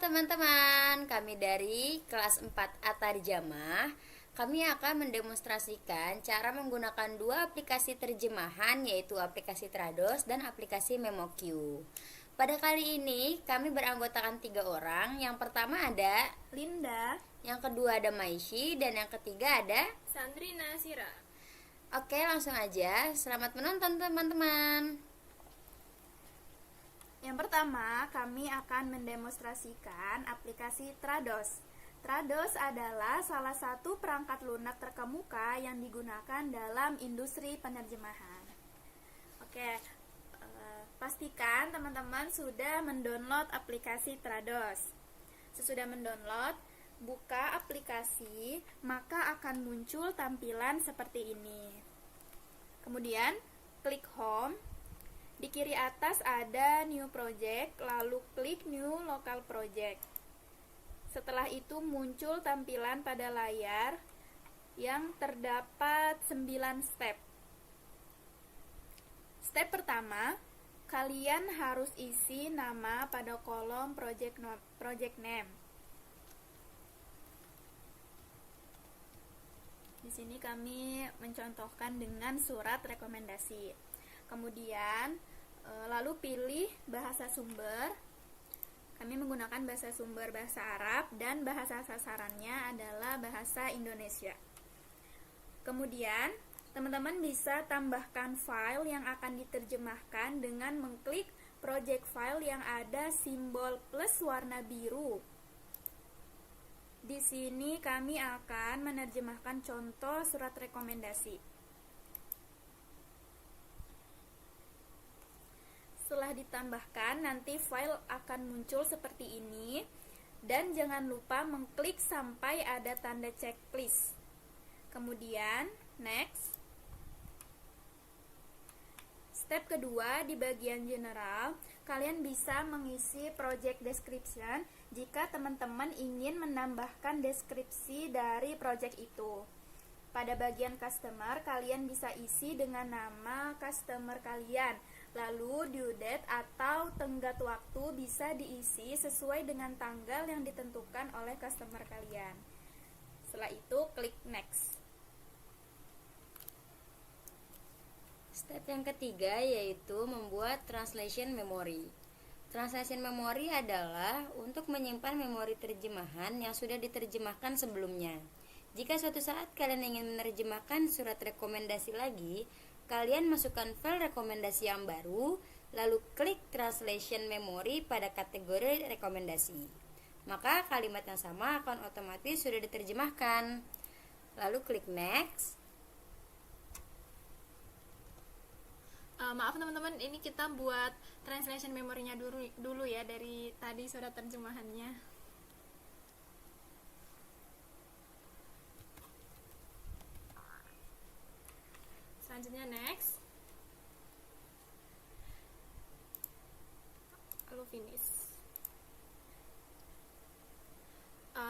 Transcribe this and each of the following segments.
teman-teman, kami dari kelas 4 Atarjamah. Kami akan mendemonstrasikan cara menggunakan dua aplikasi terjemahan, yaitu aplikasi Trados dan aplikasi MemoQ. Pada kali ini kami beranggotakan 3 orang. Yang pertama ada Linda, yang kedua ada Maishi, dan yang ketiga ada Sandrina Sira. Oke, langsung aja. Selamat menonton teman-teman. Yang pertama, kami akan mendemonstrasikan aplikasi Trados. Trados adalah salah satu perangkat lunak terkemuka yang digunakan dalam industri penerjemahan. Oke, pastikan teman-teman sudah mendownload aplikasi Trados. Sesudah mendownload, buka aplikasi, maka akan muncul tampilan seperti ini. Kemudian, klik Home. Di kiri atas ada New Project, lalu klik New Local Project. Setelah itu muncul tampilan pada layar yang terdapat 9 step. Step pertama, kalian harus isi nama pada kolom project name. Di sini kami mencontohkan dengan surat rekomendasi. Kemudian lalu pilih bahasa sumber. Kami menggunakan bahasa sumber bahasa Arab dan bahasa sasarannya adalah bahasa Indonesia. Kemudian teman-teman bisa tambahkan file yang akan diterjemahkan dengan mengklik project file yang ada simbol plus warna biru. Di sini kami akan menerjemahkan contoh surat rekomendasi. Setelah ditambahkan, nanti file akan muncul seperti ini. Dan jangan lupa mengklik sampai ada tanda checklist. Kemudian, next. Step kedua, di bagian general, kalian bisa mengisi project description jika teman-teman ingin menambahkan deskripsi dari project itu. Pada bagian customer, kalian bisa isi dengan nama customer kalian. Lalu due date atau tenggat waktu bisa diisi sesuai dengan tanggal yang ditentukan oleh customer kalian. Setelah itu klik next. Step yang ketiga yaitu membuat translation memory. Translation memory adalah untuk menyimpan memori terjemahan yang sudah diterjemahkan sebelumnya. Jika suatu saat kalian ingin menerjemahkan surat rekomendasi lagi, kalian masukkan file rekomendasi yang baru, lalu klik translation memory pada kategori rekomendasi. Maka kalimat yang sama akan otomatis sudah diterjemahkan. Lalu klik next. Maaf teman-teman, ini kita buat translation memorinya dulu ya dari tadi surat terjemahannya. Selanjutnya next, lalu finish.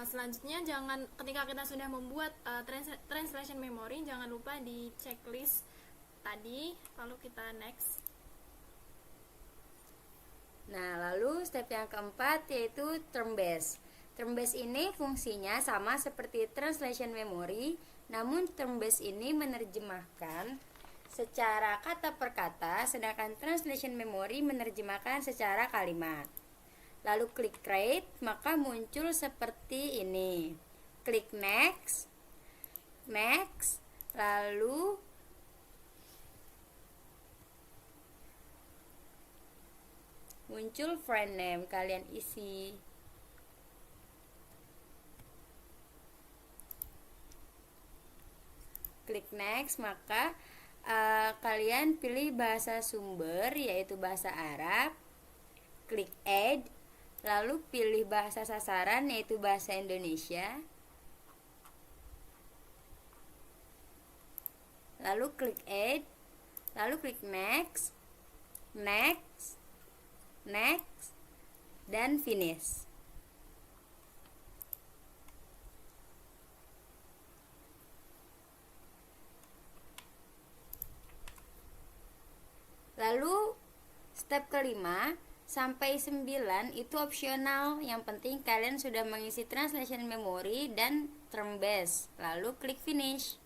Selanjutnya ketika kita sudah membuat translation memory, jangan lupa di checklist tadi, lalu kita next. Nah, lalu step yang keempat yaitu term base. Term base ini fungsinya sama seperti translation memory, namun term base ini menerjemahkan secara kata per kata, sedangkan translation memory menerjemahkan secara kalimat. Lalu klik create, maka muncul seperti ini. Klik next, next, lalu muncul friend name, kalian isi. Klik next, maka kalian pilih bahasa sumber yaitu bahasa Arab. Klik add, lalu pilih bahasa sasaran yaitu bahasa Indonesia. Lalu klik add, lalu klik next, next, next, dan finish. Lalu step kelima, sampai 9 itu opsional. Yang penting kalian sudah mengisi translation memory dan term base. Lalu klik finish.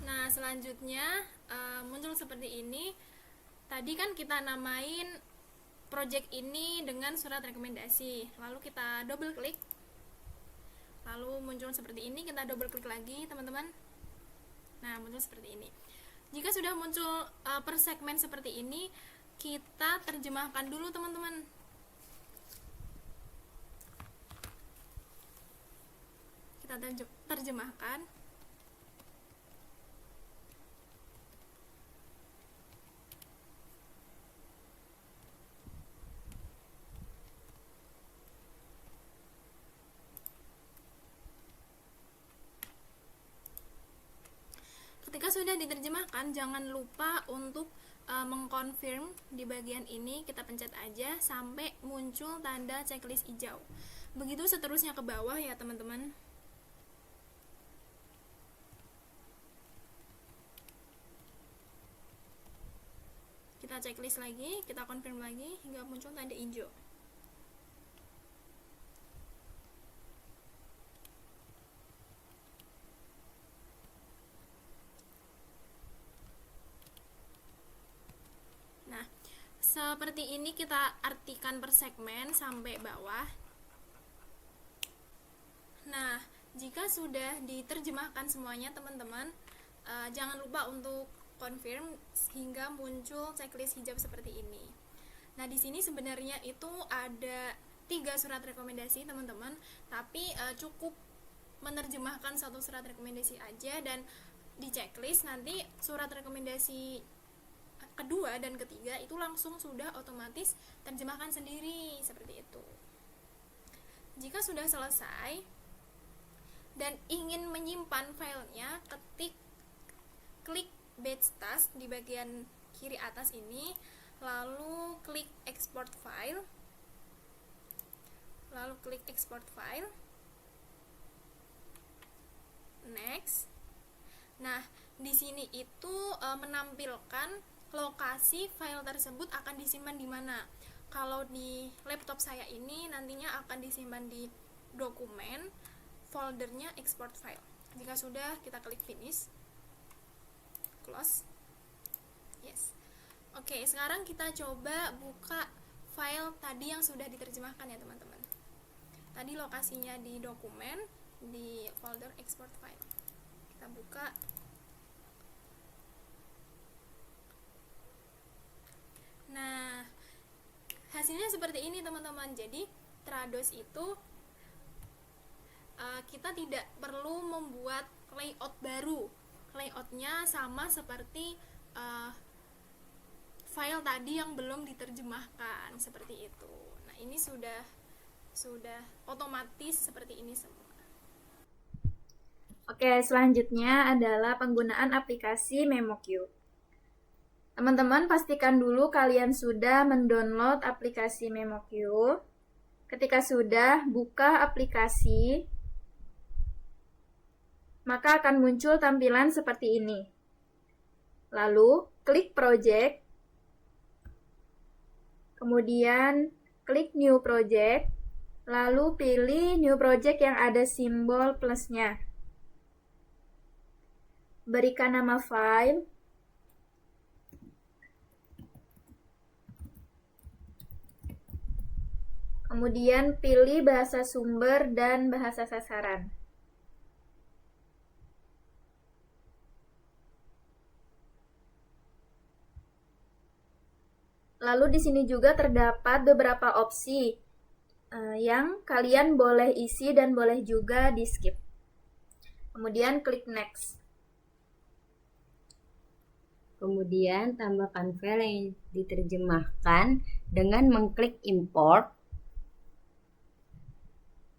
Nah, selanjutnya muncul seperti ini. Tadi kan kita namain project ini dengan surat rekomendasi. Lalu kita double klik. Lalu muncul seperti ini, kita double klik lagi, teman-teman. Nah, muncul seperti ini. Jika sudah muncul per segmen seperti ini, kita terjemahkan dulu, teman-teman. Kita terjemahkan. Ketika sudah diterjemahkan, jangan lupa untuk mengkonfirm di bagian ini. Kita pencet aja sampai muncul tanda checklist hijau. Begitu seterusnya ke bawah ya, teman-teman. Kita checklist lagi, kita confirm lagi hingga muncul tanda hijau. Nah, seperti ini kita artikan per segmen sampai bawah. Nah, jika sudah diterjemahkan semuanya, teman-teman, jangan lupa untuk confirm hingga muncul checklist hijau seperti ini. Nah, di sini sebenarnya itu ada 3 surat rekomendasi, teman-teman, tapi cukup menerjemahkan 1 surat rekomendasi aja, dan di checklist nanti surat rekomendasi kedua dan ketiga itu langsung sudah otomatis terjemahkan sendiri, seperti itu. Jika sudah selesai dan ingin menyimpan filenya, klik batch task di bagian kiri atas ini, lalu klik export file, next. Nah, di sini itu menampilkan lokasi file tersebut akan disimpan di mana. Kalau di laptop saya ini nantinya akan disimpan di dokumen, foldernya export file. Jika sudah, kita klik finish, close. Yes. Oke, sekarang kita coba buka file tadi yang sudah diterjemahkan ya, teman-teman. Tadi lokasinya di dokumen, di folder export file. Kita buka. Nah, hasilnya seperti ini, teman-teman. Jadi Trados itu kita tidak perlu membuat layout baru. Layoutnya sama seperti file tadi yang belum diterjemahkan, seperti itu. Nah, ini sudah otomatis seperti ini semua. Oke, selanjutnya adalah penggunaan aplikasi MemoQ. Teman-teman, pastikan dulu kalian sudah mendownload aplikasi MemoQ. Ketika sudah, buka aplikasi, maka akan muncul tampilan seperti ini. Lalu, klik project, kemudian klik new project, lalu pilih new project yang ada simbol plusnya. Berikan nama file, kemudian pilih bahasa sumber dan bahasa sasaran. Lalu di sini juga terdapat beberapa opsi yang kalian boleh isi dan boleh juga di skip. Kemudian klik next. Kemudian tambahkan file yang diterjemahkan dengan mengklik import.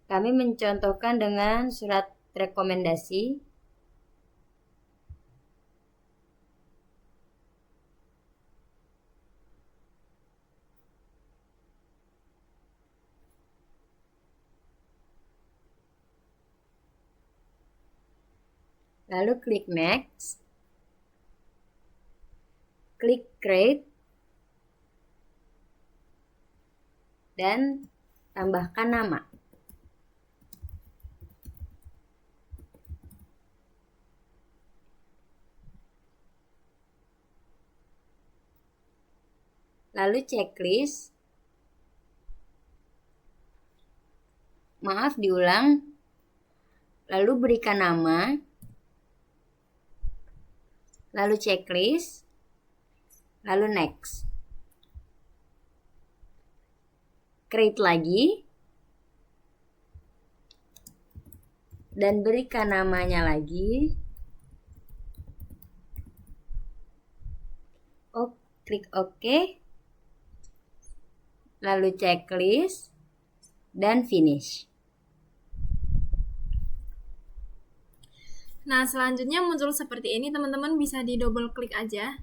Kami mencontohkan dengan surat rekomendasi. Lalu klik next. klik create, dan tambahkan nama. Lalu checklist. Maaf, diulang. Lalu berikan nama. Lalu checklist. Lalu next. Create lagi. Dan berikan namanya lagi. Klik OK. Lalu checklist dan finish. Nah, selanjutnya muncul seperti ini, teman-teman bisa di double klik aja.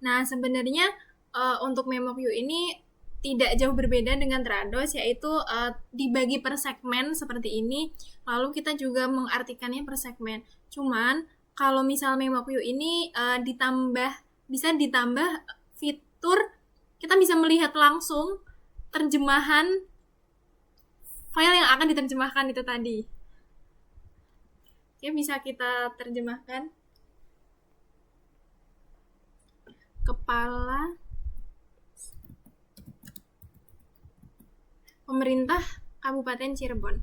Nah, sebenarnya untuk MemoQ ini tidak jauh berbeda dengan Trados, yaitu dibagi per segmen seperti ini, lalu kita juga mengartikannya per segmen. Cuman kalau misal MemoQ ini bisa ditambah fitur, kita bisa melihat langsung terjemahan file yang akan diterjemahkan itu tadi. Oke, bisa kita terjemahkan. Kepala Pemerintah Kabupaten Cirebon.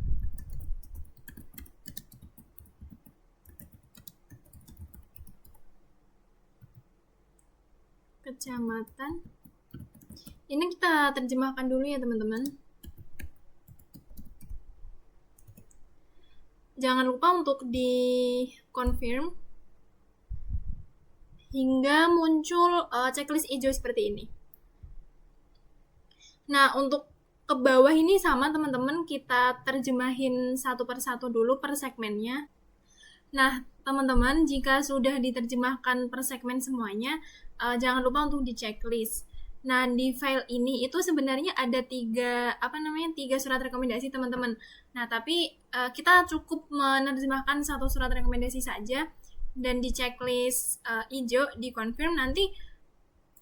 Kecamatan. Ini kita terjemahkan dulu ya, teman-teman. Jangan lupa untuk di-confirm hingga muncul checklist hijau seperti ini. Nah, untuk ke bawah ini sama, teman-teman, kita terjemahin satu per satu dulu per segmennya. Nah, teman-teman, jika sudah diterjemahkan per segmen semuanya, jangan lupa untuk di-checklist. Nah, di file ini itu sebenarnya ada tiga surat rekomendasi, teman-teman. Nah, tapi kita cukup menerjemahkan satu surat rekomendasi saja, dan di checklist hijau di confirm, nanti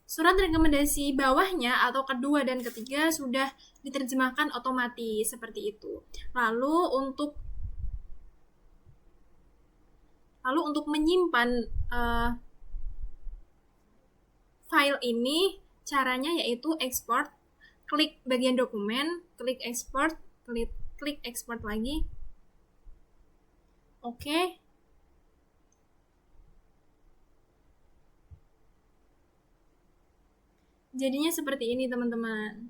surat rekomendasi bawahnya atau kedua dan ketiga sudah diterjemahkan otomatis seperti itu. Lalu untuk menyimpan file ini, caranya yaitu export, klik bagian dokumen, klik export, klik export lagi. Oke. Jadinya seperti ini, teman-teman.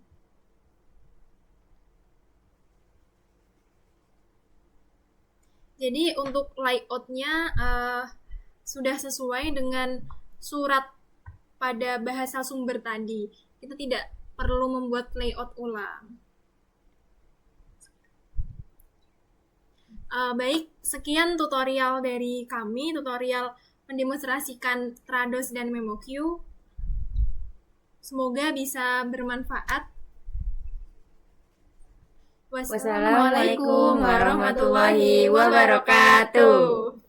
Jadi untuk layoutnya sudah sesuai dengan surat pada bahasa sumber tadi. Kita tidak perlu membuat layout ulang. Baik, sekian tutorial dari kami, tutorial mendemonstrasikan Trados dan MemoQ. Semoga bisa bermanfaat. Wassalamualaikum warahmatullahi wabarakatuh.